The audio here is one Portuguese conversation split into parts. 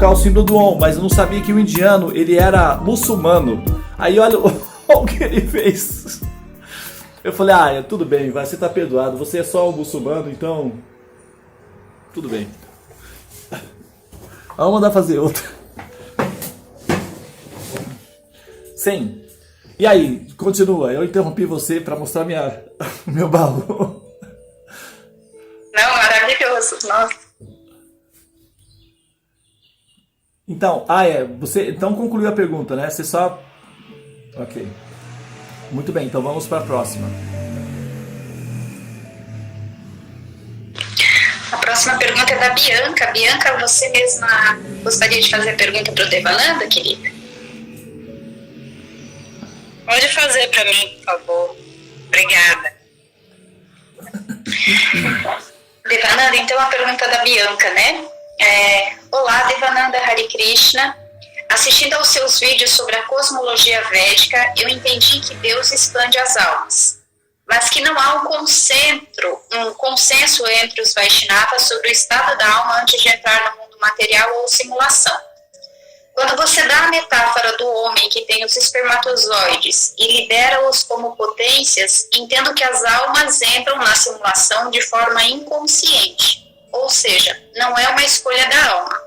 colocar o símbolo do Om, mas eu não sabia que o indiano, ele era muçulmano. Aí olha o que ele fez. Eu falei, tudo bem, você tá perdoado, você é só um muçulmano, então tudo bem. Vamos mandar fazer outra. Sim. E aí, continua. Eu interrompi você para mostrar meu baú. Não, maravilhoso. Nossa. Então, você então concluiu a pergunta, né? Você só... Ok. Muito bem, então vamos para a próxima. A próxima pergunta é da Bianca. Bianca, você mesma gostaria de fazer a pergunta para o Devananda, querida? Pode fazer para mim, por favor. Obrigada. Devananda, então a pergunta da Bianca, né? Olá, Devananda, Hare Krishna. Assistindo aos seus vídeos sobre a cosmologia védica, eu entendi que Deus expande as almas, mas que não há um consenso entre os Vaishnavas sobre o estado da alma antes de entrar no mundo material ou simulação. Quando você dá a metáfora do homem que tem os espermatozoides e lidera-os como potências, entendo que as almas entram na simulação de forma inconsciente, ou seja, não é uma escolha da alma.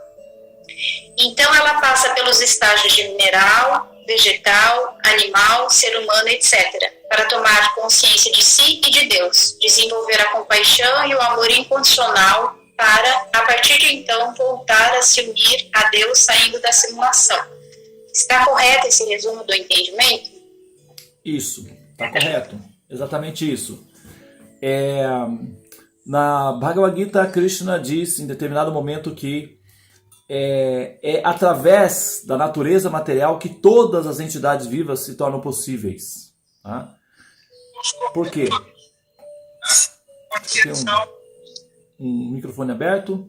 Então ela passa pelos estágios de mineral, vegetal, animal, ser humano, etc., para tomar consciência de si e de Deus, desenvolver a compaixão e o amor incondicional para, a partir de então, voltar a se unir a Deus saindo da simulação. Está correto esse resumo do entendimento? Isso, está correto. Exatamente isso. Na Bhagavad Gita, Krishna diz em determinado momento que é através da natureza material que todas as entidades vivas se tornam possíveis. Tá? Por quê? Tem um microfone aberto.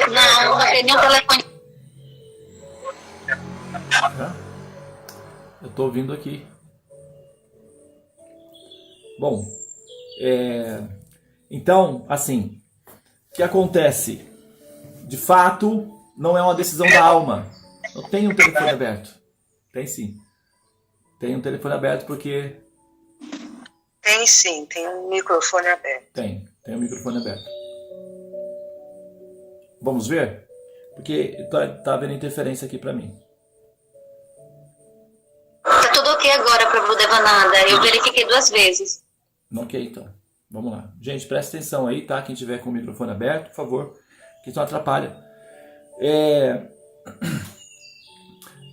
Não tem nenhum telefone. Eu estou ouvindo aqui. Bom, então, assim, o que acontece? De fato, não é uma decisão da alma. Eu tenho um telefone aberto. Tem sim. Tem um telefone aberto porque... Tem sim, tem um microfone aberto. Tem um microfone aberto. Vamos ver? Porque tá havendo interferência aqui para mim. Tá tudo ok agora para o Devananda. Eu verifiquei 2 vezes. Ok, então. Vamos lá. Gente, presta atenção aí, tá? Quem tiver com o microfone aberto, por favor, que isso não atrapalha.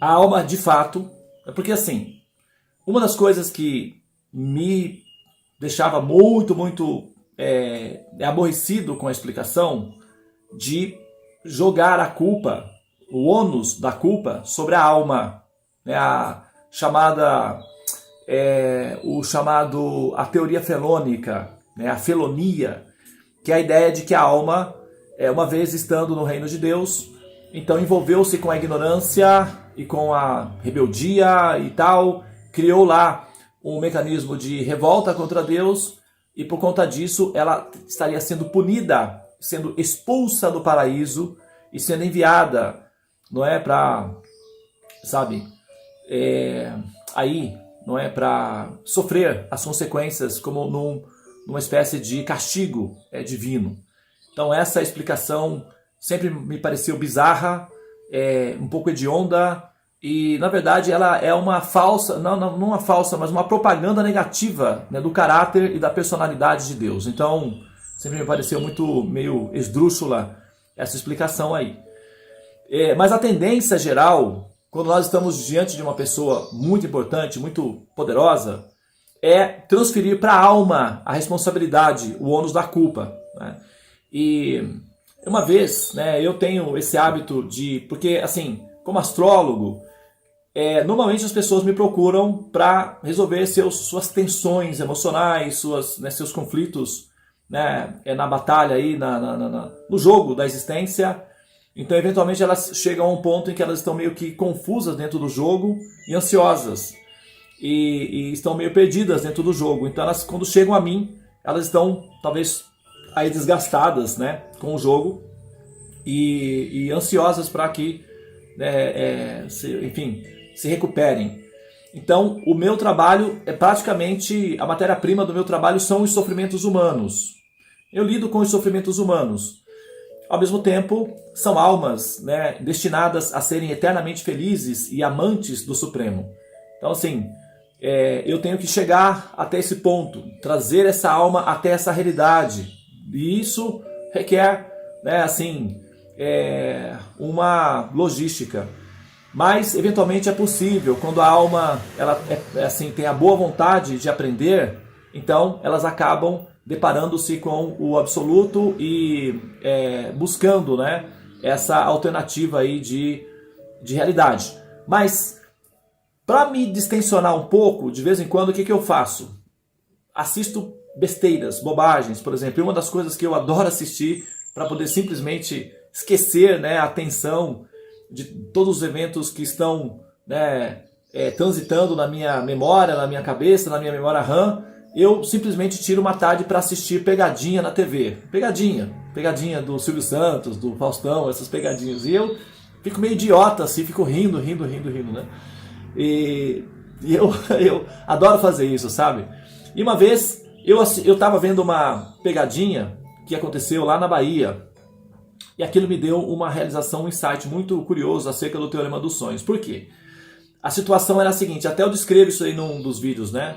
A alma, de fato, porque assim, uma das coisas que me deixava muito aborrecido com a explicação de jogar a culpa, o ônus da culpa sobre a alma, né? A teoria felônica, né? A felonia, que é a ideia de que a alma, uma vez estando no reino de Deus, então envolveu-se com a ignorância e com a rebeldia e tal, criou lá um mecanismo de revolta contra Deus e por conta disso ela estaria sendo punida, sendo expulsa do paraíso e sendo enviada, não é, para, sabe, aí, não é, para sofrer as consequências como numa espécie de castigo divino. Então essa explicação sempre me pareceu bizarra, um pouco hedionda, e na verdade ela é uma falsa, não uma falsa, mas uma propaganda negativa, né, do caráter e da personalidade de Deus. Então sempre me pareceu meio esdrúxula essa explicação aí. Mas a tendência geral, quando nós estamos diante de uma pessoa muito importante, muito poderosa, é transferir para a alma a responsabilidade, o ônus da culpa, né? E uma vez, né, eu tenho esse hábito porque assim, como astrólogo, normalmente as pessoas me procuram para resolver suas tensões emocionais, seus conflitos, né, na batalha aí, no jogo da existência. Então, eventualmente, elas chegam a um ponto em que elas estão meio que confusas dentro do jogo e ansiosas. e estão meio perdidas dentro do jogo. Então elas, quando chegam a mim, elas estão talvez aí desgastadas, né, com o jogo e ansiosas para que, se recuperem. Então o meu trabalho é praticamente, a matéria-prima do meu trabalho são os sofrimentos humanos. Eu lido com os sofrimentos humanos. Ao mesmo tempo, são almas, né, destinadas a serem eternamente felizes e amantes do Supremo. Então, assim, eu tenho que chegar até esse ponto, trazer essa alma até essa realidade. E isso requer, né, assim, uma logística. Mas, eventualmente, é possível. Quando a alma ela, tem a boa vontade de aprender, então elas acabam deparando-se com o absoluto e buscando, né, essa alternativa aí de realidade. Mas, para me distensionar um pouco, de vez em quando, o que eu faço? Assisto besteiras, bobagens, por exemplo. E uma das coisas que eu adoro assistir para poder simplesmente esquecer, né, a tensão de todos os eventos que estão, né, transitando na minha memória, na minha cabeça, na minha memória RAM, eu simplesmente tiro uma tarde para assistir pegadinha na TV. Pegadinha do Silvio Santos, do Faustão, essas pegadinhas. E eu fico meio idiota, assim, fico rindo, né? E eu adoro fazer isso, sabe? E uma vez eu estava vendo uma pegadinha que aconteceu lá na Bahia. E aquilo me deu uma realização, um insight muito curioso acerca do Teorema dos Sonhos. Por quê? A situação era a seguinte, até eu descrevo isso aí num dos vídeos, né?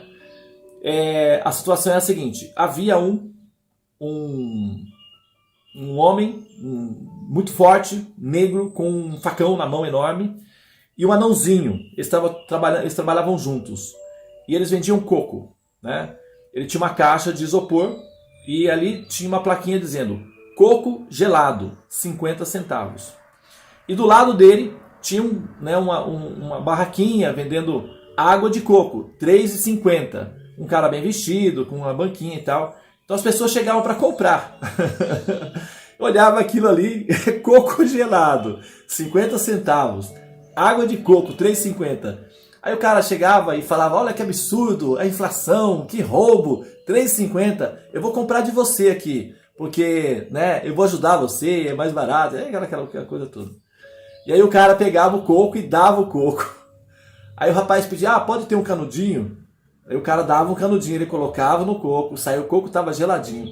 A situação é a seguinte: havia um homem muito forte, negro, com um facão na mão enorme, e um anãozinho. Eles trabalhavam juntos e eles vendiam coco, né? Ele tinha uma caixa de isopor e ali tinha uma plaquinha dizendo coco gelado, 50 centavos. E do lado dele tinha uma barraquinha vendendo água de coco, R$3,50. Um cara bem vestido, com uma banquinha e tal. Então as pessoas chegavam para comprar. Eu olhava aquilo ali, coco gelado, 50 centavos. Água de coco, R$3,50. Aí o cara chegava e falava, olha que absurdo, a inflação, que roubo, R$3,50. Eu vou comprar de você aqui, porque, né, eu vou ajudar você, é mais barato, aquela coisa toda. E aí o cara pegava o coco e dava o coco. Aí o rapaz pedia, pode ter um canudinho? Aí o cara dava um canudinho, ele colocava no coco, saía, o coco estava geladinho.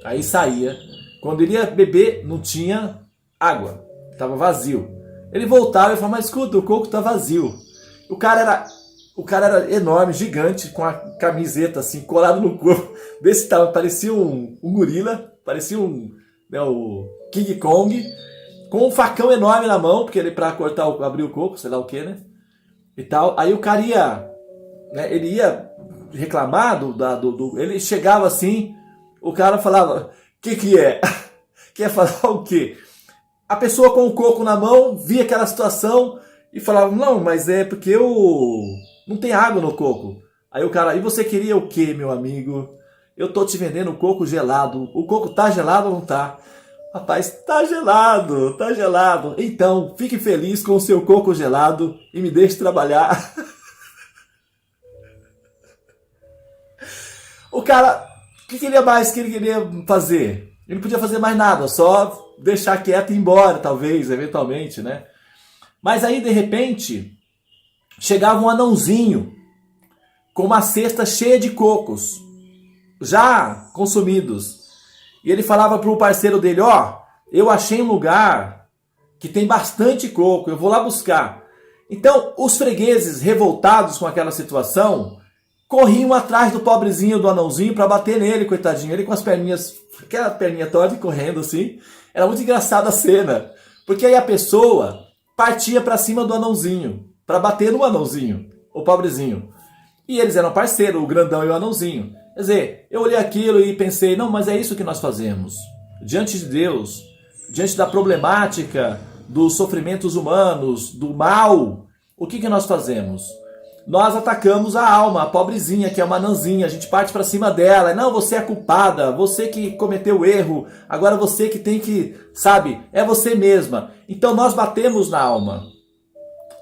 Aí saía. Quando ele ia beber, não tinha água, estava vazio. Ele voltava e falava, mas escuta, o coco está vazio. O cara era enorme, gigante, com a camiseta assim, colado no corpo, desse tamanho, parecia um gorila, parecia o King Kong, com um facão enorme na mão, porque ele para cortar, abrir o coco, sei lá o que, né? E tal. Aí o cara ia... ele ia reclamar ele chegava assim, o cara falava, que é? Quer falar o quê? A pessoa com o coco na mão via aquela situação e falava, não, mas é porque não tem água no coco. Aí o cara, e você queria o quê, meu amigo? Eu tô te vendendo coco gelado. O coco tá gelado ou não tá? Rapaz, tá gelado, tá gelado. Então, fique feliz com o seu coco gelado e me deixe trabalhar. O cara, o que queria mais que ele queria fazer? Ele não podia fazer mais nada, só deixar quieto e ir embora, talvez, eventualmente, né? Mas aí, de repente, chegava um anãozinho com uma cesta cheia de cocos, já consumidos. E ele falava para o parceiro dele, eu achei um lugar que tem bastante coco, eu vou lá buscar. Então, os fregueses, revoltados com aquela situação, corriam atrás do pobrezinho, do anãozinho, para bater nele, coitadinho. Ele com as perninhas, aquela perninha torta, correndo assim. Era muito engraçada a cena. Porque aí a pessoa partia para cima do anãozinho, para bater no anãozinho, o pobrezinho. E eles eram parceiros, o grandão e o anãozinho. Quer dizer, eu olhei aquilo e pensei, não, mas é isso que nós fazemos. Diante de Deus, diante da problemática dos sofrimentos humanos, do mal, o que nós fazemos? Nós atacamos a alma, a pobrezinha, que é uma anãzinha, a gente parte para cima dela, não, você é culpada, você que cometeu o erro, agora você que tem que, sabe, é você mesma. Então nós batemos na alma,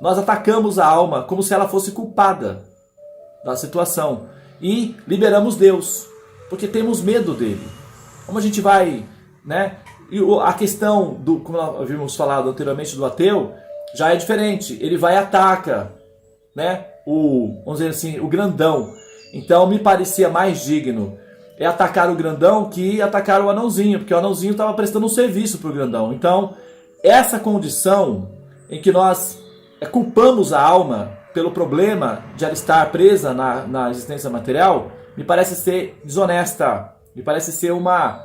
nós atacamos a alma como se ela fosse culpada. da situação. E liberamos Deus, porque temos medo dele. Como a gente vai, né? E a questão, como nós havíamos falado anteriormente, do ateu, já é diferente. Ele vai e ataca, né? Vamos dizer assim, o grandão. Então me parecia mais digno atacar o grandão que atacar o anãozinho, porque o anãozinho estava prestando um serviço para o grandão. Então, essa condição em que nós culpamos a alma pelo problema de ela estar presa na existência material, me parece ser desonesta, me parece ser uma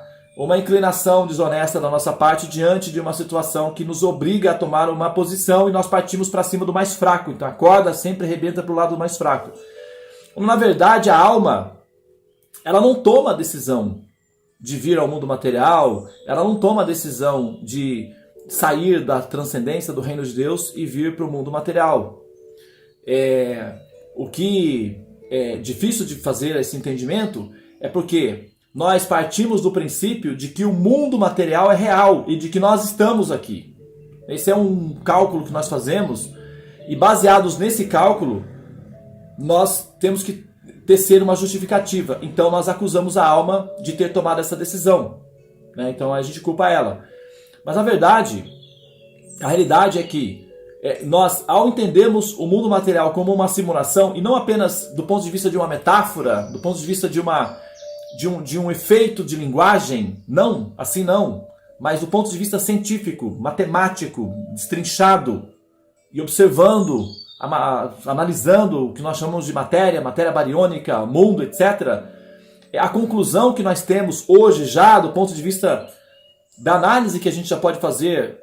inclinação desonesta da nossa parte diante de uma situação que nos obriga a tomar uma posição e nós partimos para cima do mais fraco. Então a corda sempre arrebenta para o lado do mais fraco. Na verdade, a alma, ela não toma a decisão de vir ao mundo material, ela não toma a decisão de sair da transcendência do reino de Deus e vir para o mundo material. O que é difícil de fazer esse entendimento é porque nós partimos do princípio de que o mundo material é real e de que nós estamos aqui. Esse é um cálculo que nós fazemos e baseados nesse cálculo, nós temos que tecer uma justificativa. Então nós acusamos a alma de ter tomado essa decisão, né? Então a gente culpa ela. Mas na verdade, a realidade é que nós, ao entendermos o mundo material como uma simulação, e não apenas do ponto de vista de uma metáfora, do ponto de vista de um efeito de linguagem, não, assim não, mas do ponto de vista científico, matemático, destrinchado, e observando, analisando o que nós chamamos de matéria bariônica, mundo, etc., a conclusão que nós temos hoje já, do ponto de vista da análise que a gente já pode fazer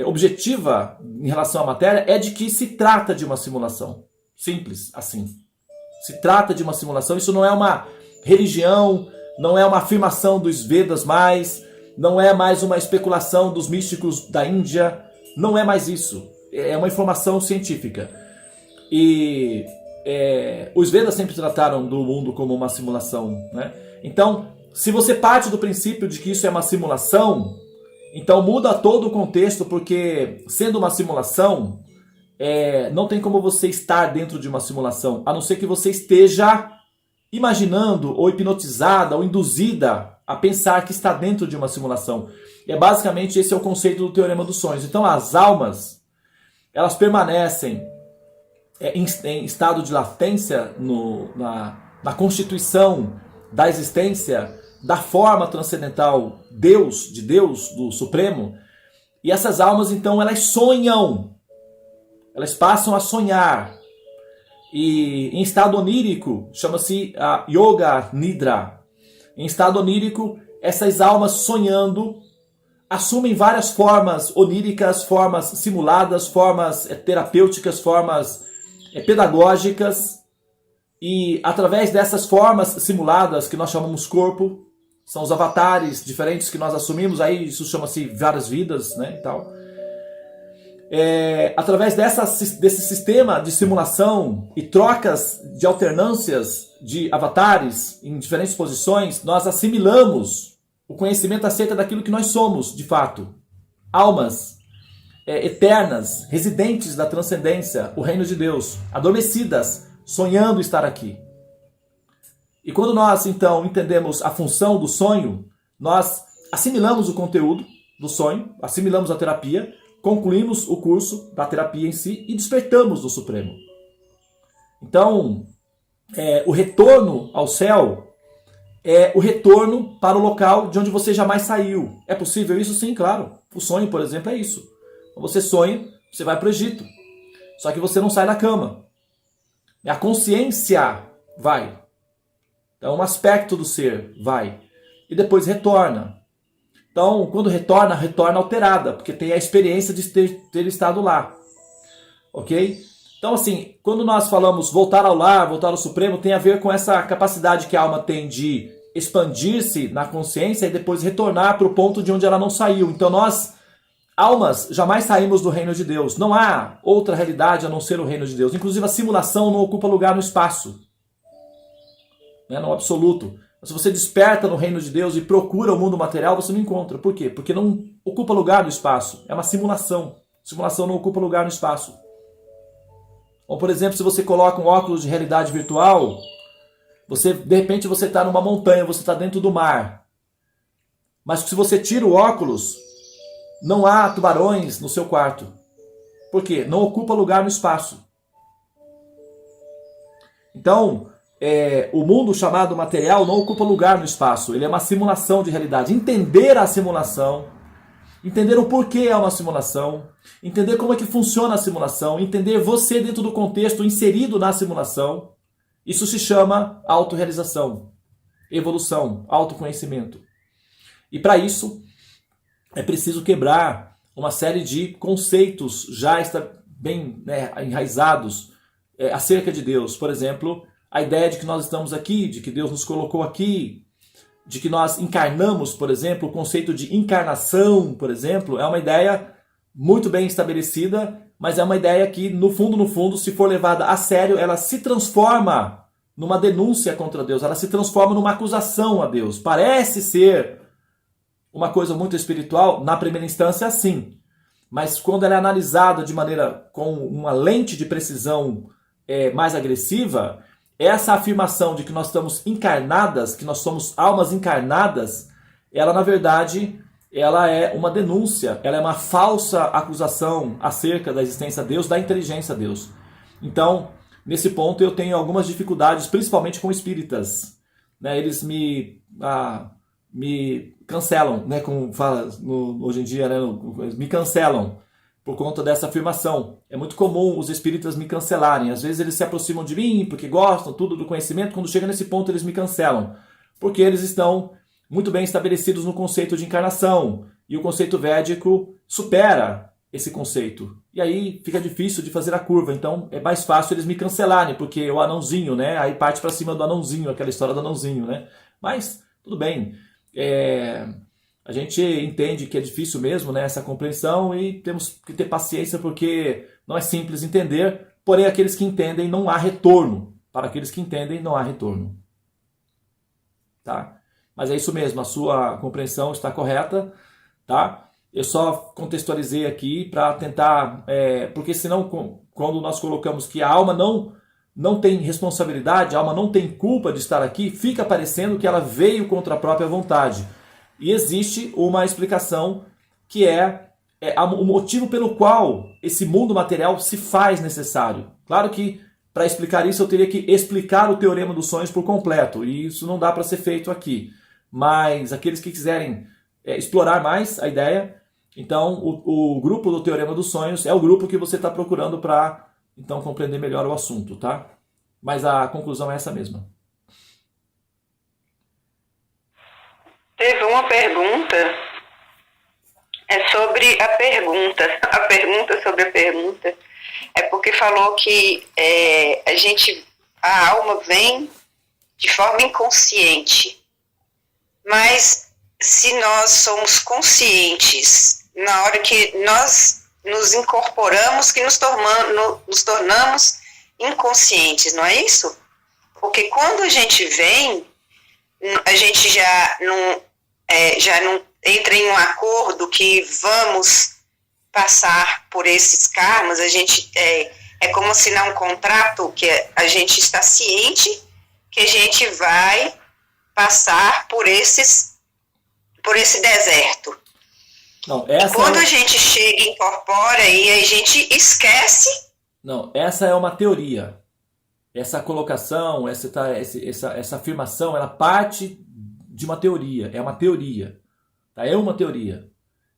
objetiva em relação à matéria, é de que se trata de uma simulação. Simples assim. Se trata de uma simulação. Isso não é uma religião, não é uma afirmação dos Vedas mais, não é mais uma especulação dos místicos da Índia, não é mais isso. É uma informação científica. E os Vedas sempre trataram do mundo como uma simulação, né? Então, se você parte do princípio de que isso é uma simulação, então muda todo o contexto, porque sendo uma simulação, não tem como você estar dentro de uma simulação, a não ser que você esteja imaginando, ou hipnotizada, ou induzida a pensar que está dentro de uma simulação. E basicamente esse é o conceito do Teorema dos Sonhos. Então as almas, elas permanecem em estado de latência na constituição da existência, da forma transcendental de Deus, do Supremo, e essas almas então elas sonham, elas passam a sonhar, e em estado onírico, chama-se a Yoga Nidra. Em estado onírico, essas almas sonhando assumem várias formas oníricas, formas simuladas, formas terapêuticas, formas pedagógicas, e através dessas formas simuladas que nós chamamos corpo, são os avatares diferentes que nós assumimos, aí isso chama-se várias vidas, né, e tal. Através desse sistema de simulação e trocas de alternâncias de avatares em diferentes posições, nós assimilamos o conhecimento acerca daquilo que nós somos, de fato. Almas eternas, residentes da transcendência, o reino de Deus, adormecidas, sonhando estar aqui. E quando nós, então, entendemos a função do sonho, nós assimilamos o conteúdo do sonho, assimilamos a terapia, concluímos o curso da terapia em si e despertamos do Supremo. Então, o retorno ao céu é o retorno para o local de onde você jamais saiu. É possível isso? Sim, claro. O sonho, por exemplo, é isso. Você sonha, você vai para o Egito. Só que você não sai da cama. A consciência vai. Então, um aspecto do ser vai. E depois retorna. Então, quando retorna alterada, porque tem a experiência de ter estado lá. Ok? Então, assim, quando nós falamos voltar ao lar, voltar ao Supremo, tem a ver com essa capacidade que a alma tem de expandir-se na consciência e depois retornar para o ponto de onde ela não saiu. Então, nós, almas, jamais saímos do reino de Deus. Não há outra realidade a não ser o reino de Deus. Inclusive, a simulação não ocupa lugar no espaço, né, no absoluto. Se você desperta no reino de Deus e procura o mundo material, você não encontra. Por quê? Porque não ocupa lugar no espaço. É uma simulação. Simulação não ocupa lugar no espaço. Ou, por exemplo, se você coloca um óculos de realidade virtual, de repente você está numa montanha, você está dentro do mar. Mas se você tira o óculos, não há tubarões no seu quarto. Por quê? Não ocupa lugar no espaço. Então, o mundo chamado material não ocupa lugar no espaço. Ele é uma simulação de realidade. Entender a simulação, entender o porquê é uma simulação, entender como é que funciona a simulação, entender você dentro do contexto inserido na simulação, isso se chama autorrealização, evolução, autoconhecimento. E para isso, é preciso quebrar uma série de conceitos já bem enraizados acerca de Deus. Por exemplo, a ideia de que nós estamos aqui, de que Deus nos colocou aqui, de que nós encarnamos, por exemplo, o conceito de encarnação, por exemplo, é uma ideia muito bem estabelecida, mas é uma ideia que, no fundo, se for levada a sério, ela se transforma numa denúncia contra Deus, ela se transforma numa acusação a Deus. Parece ser uma coisa muito espiritual, na primeira instância, sim. Mas quando ela é analisada de maneira com uma lente de precisão mais agressiva, essa afirmação de que nós estamos encarnadas, que nós somos almas encarnadas, ela, na verdade, ela é uma denúncia, ela é uma falsa acusação acerca da existência de Deus, da inteligência de Deus. Então, nesse ponto, eu tenho algumas dificuldades, principalmente com espíritas. Eles me cancelam, como fala hoje em dia, me cancelam por conta dessa afirmação. É muito comum os espíritas me cancelarem. Às vezes eles se aproximam de mim porque gostam tudo do conhecimento. Quando chega nesse ponto eles me cancelam, porque eles estão muito bem estabelecidos no conceito de encarnação. E o conceito védico supera esse conceito. E aí fica difícil de fazer a curva. Então é mais fácil eles me cancelarem, porque o anãozinho, aí parte para cima do anãozinho, aquela história do anãozinho, Mas tudo bem. A gente entende que é difícil mesmo, essa compreensão, e temos que ter paciência porque não é simples entender, porém aqueles que entendem não há retorno. Para aqueles que entendem não há retorno. Tá? Mas é isso mesmo, a sua compreensão está correta, tá? Eu só contextualizei aqui para tentar, porque senão quando nós colocamos que a alma não tem responsabilidade, a alma não tem culpa de estar aqui, fica parecendo que ela veio contra a própria vontade. E existe uma explicação que é o motivo pelo qual esse mundo material se faz necessário. Claro que para explicar isso eu teria que explicar o Teorema dos Sonhos por completo, e isso não dá para ser feito aqui. Mas aqueles que quiserem explorar mais a ideia, então o grupo do Teorema dos Sonhos é o grupo que você está procurando para então compreender melhor o assunto, tá? Mas a conclusão é essa mesma. Teve uma pergunta, sobre a pergunta. A pergunta sobre a pergunta é porque falou que a alma vem de forma inconsciente. Mas se nós somos conscientes na hora que nós nos incorporamos, que nos tornamos inconscientes, não é isso? Porque quando a gente vem, a gente já não entra em um acordo que vamos passar por esses karmas. A gente é como assinar um contrato que a gente está ciente que a gente vai passar por esse deserto. Não, quando a gente chega e incorpora e a gente esquece. Não, essa é uma teoria. Essa colocação, essa afirmação, ela parte de uma teoria. É uma teoria. Tá? É uma teoria.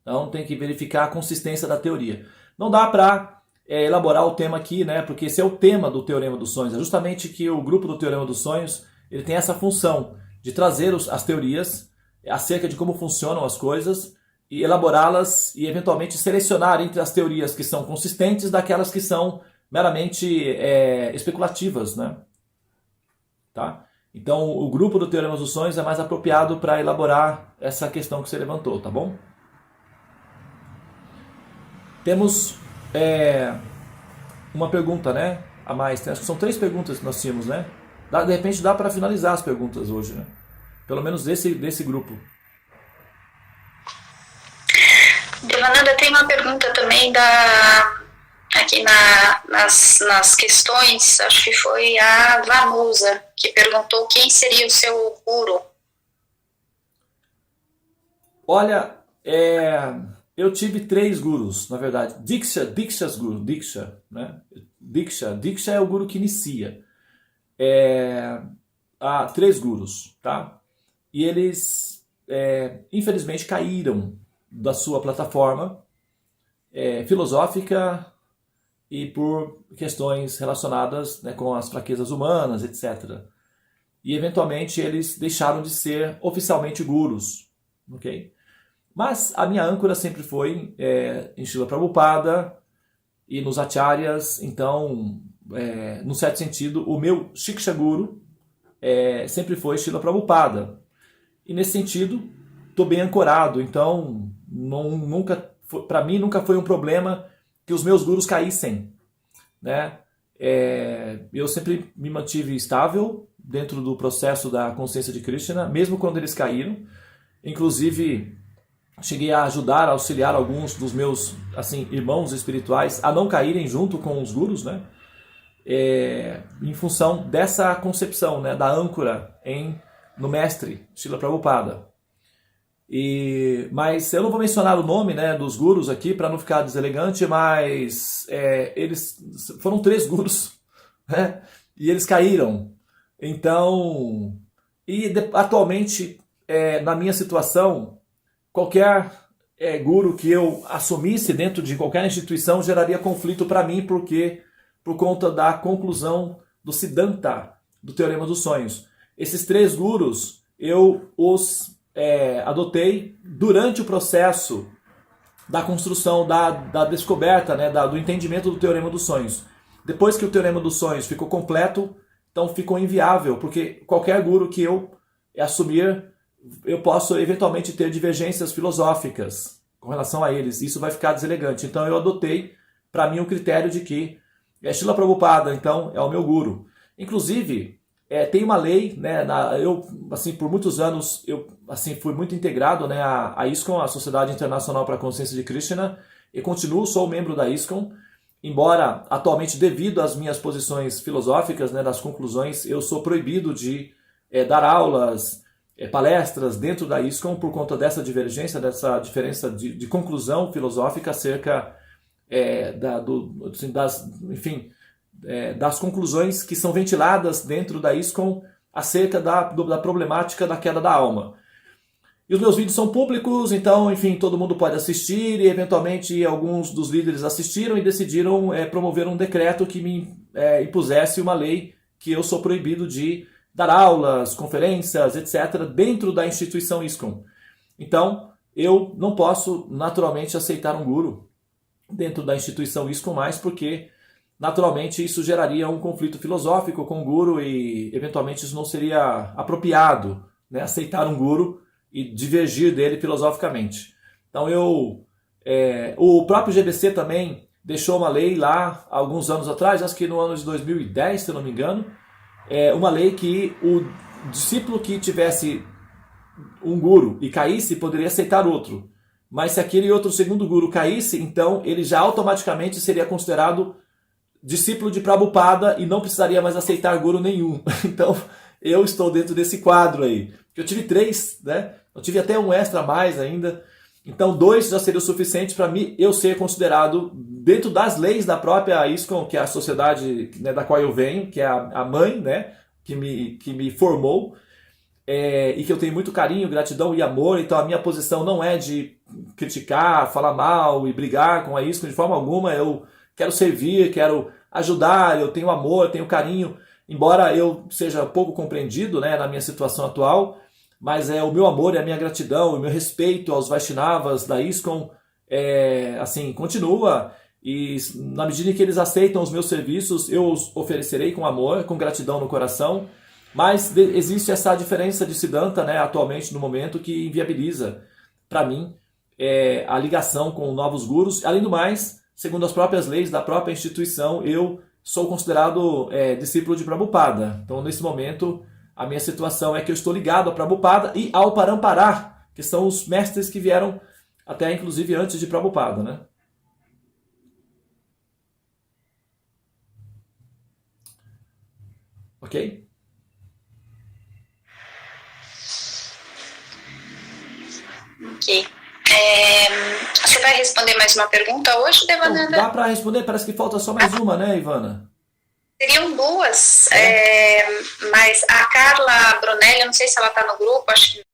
Então tem que verificar a consistência da teoria. Não dá para elaborar o tema aqui, porque esse é o tema do Teorema dos Sonhos. É justamente que o grupo do Teorema dos Sonhos ele tem essa função de trazer as teorias acerca de como funcionam as coisas e elaborá-las e eventualmente selecionar entre as teorias que são consistentes daquelas que são meramente especulativas, Tá? Então o grupo do Teorema dos Sonhos é mais apropriado para elaborar essa questão que você levantou, tá bom? Temos uma pergunta, a mais. Acho que são 3 perguntas que nós tínhamos, De repente dá para finalizar as perguntas hoje, Pelo menos desse grupo. Devananda, tem uma pergunta também da aqui nas questões, acho que foi a Vanusa, que perguntou quem seria o seu guru. Olha, eu tive 3 gurus, na verdade. Dikshas Guru, Diksha, né? Diksha é o guru que inicia. Há 3 gurus, tá? E eles, infelizmente, caíram da sua plataforma filosófica e por questões relacionadas, né, com as fraquezas humanas, etc. E, eventualmente, eles deixaram de ser oficialmente gurus, ok? Mas a minha âncora sempre foi em Srila Prabhupada e nos acharyas. Então, num certo sentido, o meu Shiksha Guru sempre foi Srila Prabhupada. E nesse sentido, estou bem ancorado. Então, para mim nunca foi um problema que os meus gurus caíssem, né? Eu sempre me mantive estável dentro do processo da consciência de Krishna, mesmo quando eles caíram. Inclusive, cheguei a ajudar, a auxiliar alguns dos meus irmãos espirituais a não caírem junto com os gurus, né? Em função dessa concepção, né, da âncora no mestre Srila Prabhupada. Mas eu não vou mencionar o nome, né, dos gurus aqui para não ficar deselegante, mas eles foram 3 gurus, né, e eles caíram. Então, atualmente, na minha situação, qualquer guru que eu assumisse dentro de qualquer instituição geraria conflito para mim, porque por conta da conclusão do Siddhanta, do Teorema dos Sonhos. Esses 3 gurus, eu os adotei durante o processo da construção, da descoberta, né, do entendimento do Teorema dos Sonhos. Depois que o Teorema dos Sonhos ficou completo, então ficou inviável, porque qualquer guru que eu assumir, eu posso eventualmente ter divergências filosóficas com relação a eles. Isso vai ficar deselegante. Então eu adotei para mim o critério de que Srila Prabhupada, então, é o meu guru. Inclusive, tem uma lei, né, eu, por muitos anos, eu fui muito integrado, né, à ISKCON, a Sociedade Internacional para a Consciência de Krishna, e sou membro da ISKCON, embora atualmente, devido às minhas posições filosóficas, né, das conclusões, eu sou proibido de dar aulas, palestras dentro da ISKCON por conta dessa divergência, dessa diferença de conclusão filosófica acerca das conclusões que são ventiladas dentro da ISKCON acerca da problemática da queda da alma. E os meus vídeos são públicos, então, enfim, todo mundo pode assistir, e eventualmente alguns dos líderes assistiram e decidiram promover um decreto que me impusesse uma lei que eu sou proibido de dar aulas, conferências, etc., dentro da instituição ISKCON. Então, eu não posso naturalmente aceitar um guru dentro da instituição ISKCON mais, porque naturalmente isso geraria um conflito filosófico com o guru e eventualmente isso não seria apropriado, né, aceitar um guru e divergir dele filosoficamente. Então o próprio GBC também deixou uma lei lá alguns anos atrás, acho que no ano de 2010, se eu não me engano, uma lei que o discípulo que tivesse um guru e caísse poderia aceitar outro. Mas se aquele outro segundo guru caísse, então ele já automaticamente seria considerado discípulo de Prabhupada e não precisaria mais aceitar guru nenhum. Então eu estou dentro desse quadro aí. Eu tive 3, né? Eu tive até um extra a mais ainda. Então 2 já seria o suficiente para mim eu ser considerado dentro das leis da própria ISKCON, que é a sociedade, né, da qual eu venho, que é a mãe, né, que me formou. E que eu tenho muito carinho, gratidão e amor. Então a minha posição não é de criticar, falar mal e brigar com a ISKCON de forma alguma. Eu quero servir, quero ajudar, eu tenho amor, tenho carinho, embora eu seja pouco compreendido, né, na minha situação atual, mas o meu amor e a minha gratidão, o meu respeito aos Vaishnavas da ISKCON continua, e na medida em que eles aceitam os meus serviços, eu os oferecerei com amor, com gratidão no coração. Mas existe essa diferença de Siddhanta, né, atualmente, no momento, que inviabiliza, para mim, a ligação com novos gurus. Além do mais, segundo as próprias leis da própria instituição, eu sou considerado discípulo de Prabhupada. Então, nesse momento, a minha situação é que eu estou ligado a Prabhupada e ao Parampará, que são os mestres que vieram até, inclusive, antes de Prabhupada, né? ok? Ok. Você vai responder mais uma pergunta hoje, Então, Devananda? dá para responder, parece que falta só mais uma, né, Ivana? Seriam duas, mas a Carla Brunelli, eu não sei se ela está no grupo, acho que